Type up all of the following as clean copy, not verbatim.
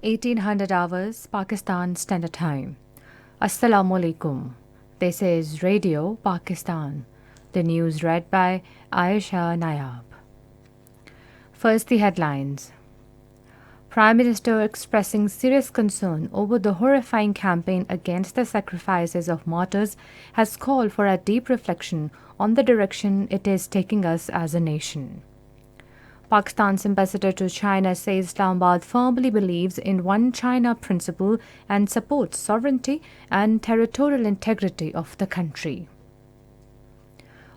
1800 hours Pakistan Standard Time. Assalamu alaikum. This is Radio Pakistan. The news read by Aisha Nayab. First, the headlines. Prime Minister expressing serious concern over the horrifying campaign against the sacrifices of martyrs has called for a deep reflection on the direction it is taking us as a nation. Pakistan's ambassador to China says Islamabad firmly believes in one China principle and supports sovereignty and territorial integrity of the country.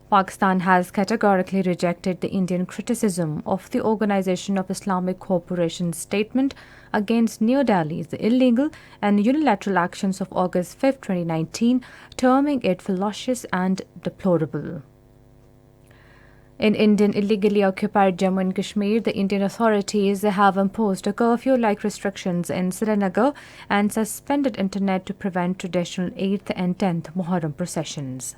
Pakistan has categorically rejected the Indian criticism of the Organization of Islamic Cooperation's statement against New Delhi's illegal and unilateral actions of August 5, 2019, terming it fallacious and deplorable. In Indian illegally occupied Jammu and Kashmir, the Indian authorities have imposed a curfew-like restrictions in Srinagar and suspended internet to prevent traditional 8th and 10th Muharram processions.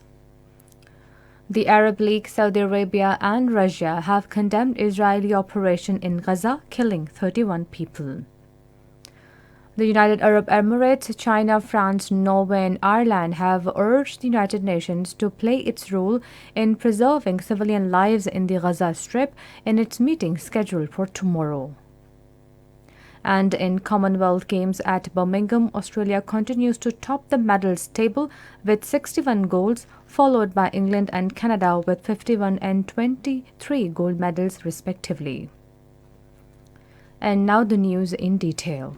The Arab League, Saudi Arabia and Russia have condemned Israeli operation in Gaza, killing 31 people. The United Arab Emirates, China, France, Norway and Ireland have urged the United Nations to play its role in preserving civilian lives in the Gaza Strip in its meeting scheduled for tomorrow. And in Commonwealth Games at Birmingham, Australia continues to top the medals table with 61 golds, followed by England and Canada with 51 and 23 gold medals respectively. And now the news in detail.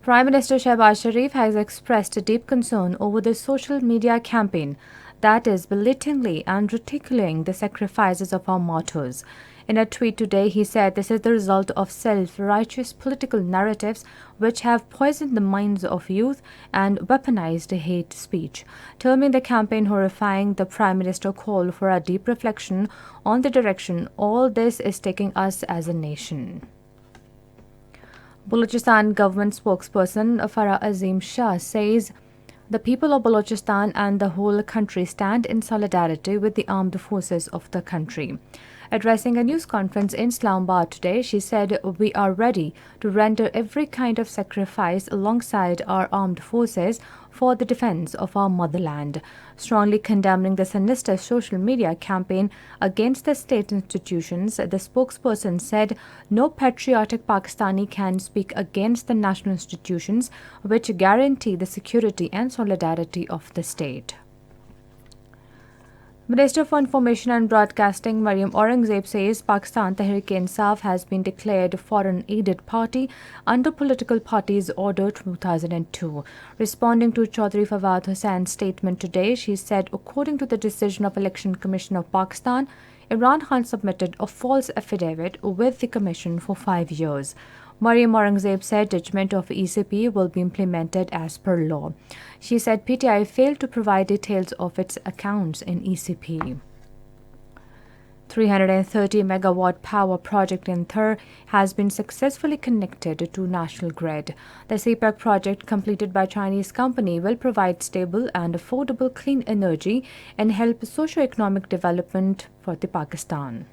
Prime Minister Shehbaz Sharif has expressed a deep concern over the social media campaign that is belittling and ridiculing the sacrifices of our martyrs. In a tweet today, he said this is the result of self-righteous political narratives which have poisoned the minds of youth and weaponized hate speech. Terming the campaign horrifying, the Prime Minister called for a deep reflection on the direction all this is taking us as a nation. Balochistan government spokesperson Farah Azim Shah says the people of Balochistan and the whole country stand in solidarity with the armed forces of the country. Addressing a news conference in Islamabad today, she said, "We are ready to render every kind of sacrifice alongside our armed forces for the defense of our motherland." Strongly condemning the sinister social media campaign against the state institutions, the spokesperson said, "No patriotic Pakistani can speak against the national institutions which guarantee the security and solidarity of the state." Minister for Information and Broadcasting Maryam Aurangzeb says Pakistan Tehreek-e-Insaf has been declared a foreign-aided party under Political Parties Order 2002. Responding to Chaudhry Fawad Hussein's statement today, she said, according to the decision of Election Commission of Pakistan, Imran Khan submitted a false affidavit with the Commission for 5 years. Maryam Aurangzeb said judgment of ECP will be implemented as per law. She said PTI failed to provide details of its accounts in ECP. 330 megawatt power project in Thur has been successfully connected to national grid. The CPEC project, completed by Chinese company, will provide stable and affordable clean energy and help socio-economic development for the Pakistan.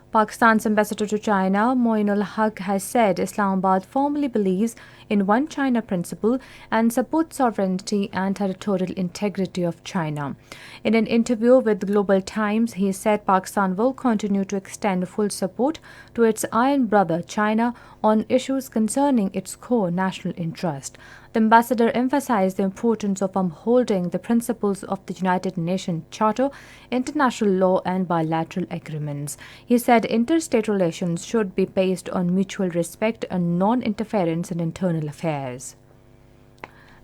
Pakistan's ambassador to China, Moinul Haq, has said Islamabad firmly believes in one China principle and supports sovereignty and territorial integrity of China. In an interview with Global Times, he said Pakistan will continue to extend full support to its iron brother China on issues concerning its core national interest. The ambassador emphasized the importance of upholding the principles of the United Nations Charter, international law and bilateral agreements. He said interstate relations should be based on mutual respect and non-interference in internal affairs.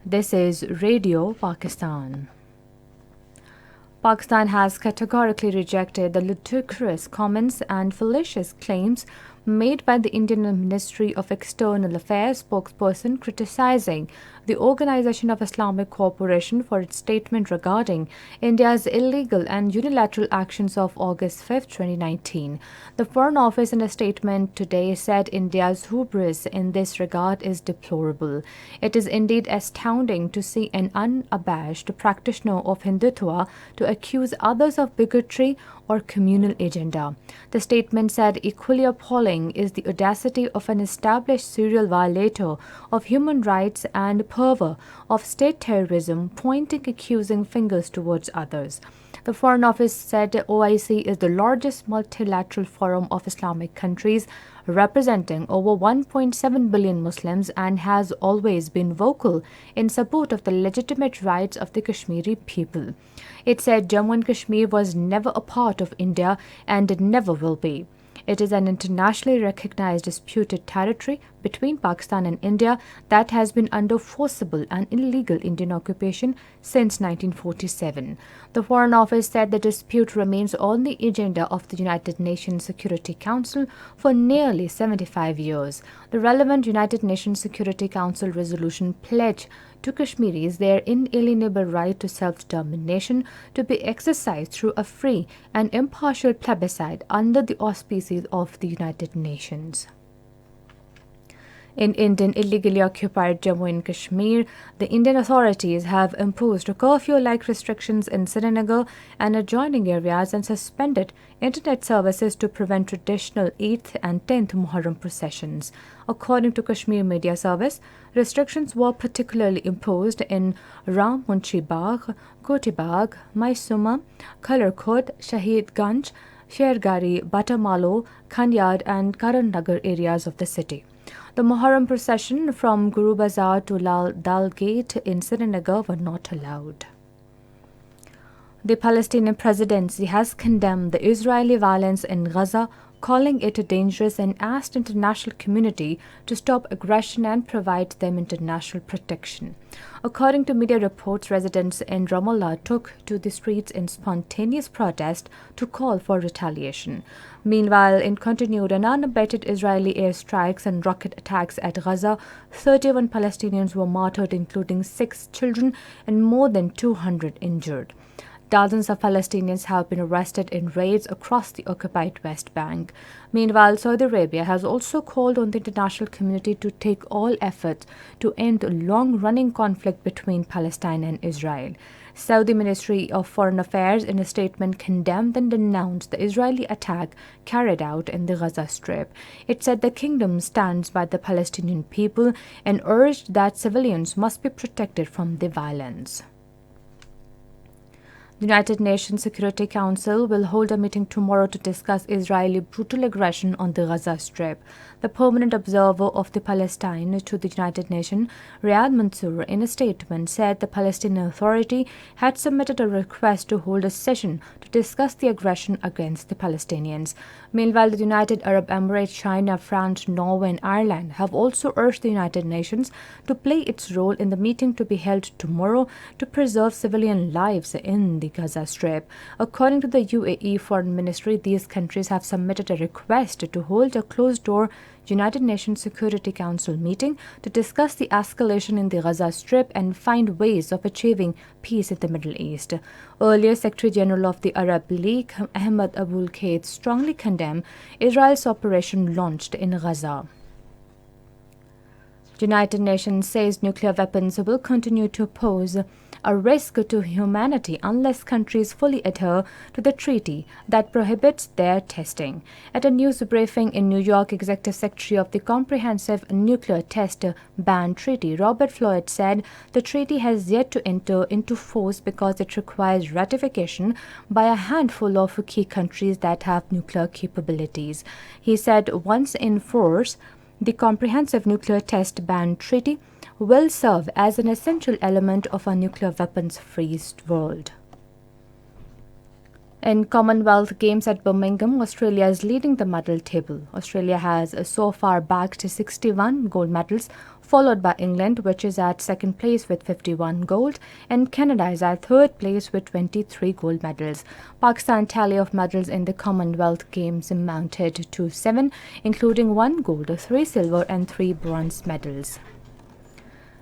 This is Radio Pakistan. Pakistan has categorically rejected the ludicrous comments and fallacious claims made by the Indian Ministry of External Affairs spokesperson criticizing the Organization of Islamic Cooperation for its statement regarding India's illegal and unilateral actions of August 5, 2019. The Foreign Office in a statement today said India's hubris in this regard is deplorable. It is indeed astounding to see an unabashed practitioner of Hindutva to accuse others of bigotry or communal agenda. The statement said equally appalling showing is the audacity of an established serial violator of human rights and purveyor of state terrorism, pointing accusing fingers towards others. The Foreign Office said OIC is the largest multilateral forum of Islamic countries, representing over 1.7 billion Muslims, and has always been vocal in support of the legitimate rights of the Kashmiri people. It said Jammu and Kashmir was never a part of India and never will be. It is an internationally recognized disputed territory between Pakistan and India that has been under forcible and illegal Indian occupation since 1947. The Foreign Office said the dispute remains on the agenda of the United Nations Security Council for nearly 75 years. The relevant United Nations Security Council resolution pledged to Kashmiris their inalienable right to self-determination to be exercised through a free and impartial plebiscite under the auspices of the United Nations. In Indian illegally occupied Jammu and Kashmir, the Indian authorities have imposed curfew-like restrictions in Srinagar and adjoining areas and suspended internet services to prevent traditional 8th and 10th Muharram processions. According to Kashmir Media Service, restrictions were particularly imposed in Ram Munshi Bagh, Koti Bagh, Maisuma, Khalarkhud, Shahid Ganj, Shergari, Batamalo, Kanyad and Karan Nagar areas of the city. The Muharram procession from Guru Bazar to Lal Dal Gate in Srinagar were not allowed. The Palestinian presidency has condemned the Israeli violence in Gaza, calling it dangerous, and asked international community to stop aggression and provide them international protection. According to media reports, residents in Ramallah took to the streets in spontaneous protest to call for retaliation. Meanwhile, in continued and unabated Israeli airstrikes and rocket attacks at Gaza, 31 Palestinians were martyred, including 6 children, and more than 200 injured. Dozens of Palestinians have been arrested in raids across the occupied West Bank. Meanwhile, Saudi Arabia has also called on the international community to take all efforts to end the long-running conflict between Palestine and Israel. Saudi Ministry of Foreign Affairs in a statement condemned and denounced the Israeli attack carried out in the Gaza Strip. It said the kingdom stands by the Palestinian people and urged that civilians must be protected from the violence. The United Nations Security Council will hold a meeting tomorrow to discuss Israeli brutal aggression on the Gaza Strip. The permanent observer of the Palestine to the United Nations, Riyad Mansour, in a statement said the Palestinian Authority had submitted a request to hold a session to discuss the aggression against the Palestinians. Meanwhile, the United Arab Emirates, China, France, Norway and Ireland have also urged the United Nations to play its role in the meeting to be held tomorrow to preserve civilian lives in the Gaza Strip. According to the UAE Foreign Ministry, these countries have submitted a request to hold a closed-door United Nations Security Council meeting to discuss the escalation in the Gaza Strip and find ways of achieving peace in the Middle East. Earlier, Secretary General of the Arab League, Ahmed Abul Kait, strongly condemned Israel's operation launched in Gaza. The United Nations says nuclear weapons will continue to pose a risk to humanity unless countries fully adhere to the treaty that prohibits their testing. At a news briefing in New York, Executive Secretary of the Comprehensive Nuclear Test Ban Treaty, Robert Floyd, said the treaty has yet to enter into force because it requires ratification by a handful of key countries that have nuclear capabilities. He said once in force, the Comprehensive Nuclear Test Ban Treaty will serve as an essential element of a nuclear weapons-free world. In Commonwealth Games at Birmingham, Australia is leading the medal table. Australia has so far bagged 61 gold medals, followed by England, which is at second place with 51 gold, and Canada is at third place with 23 gold medals. Pakistan's tally of medals in the Commonwealth Games amounted to 7, including 1 gold, 3 silver and 3 bronze medals.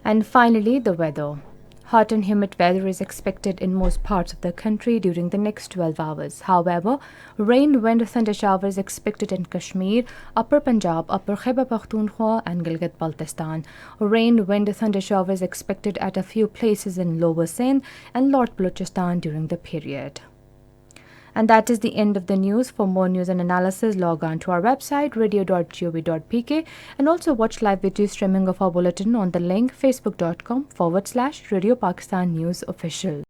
And finally, the weather. Hot and humid weather is expected in most parts of the country during the next 12 hours. However, rain, wind, thunder showers expected in Kashmir, Upper Punjab, Upper Khyber Pakhtunkhwa and Gilgit-Baltistan. Rain, wind, thunder showers expected at a few places in Lower Sindh and North Balochistan during the period. And that is the end of the news. For more news and analysis, log on to our website radio.gov.pk and also watch live video streaming of our bulletin on the link facebook.com/Radio Pakistan News Official.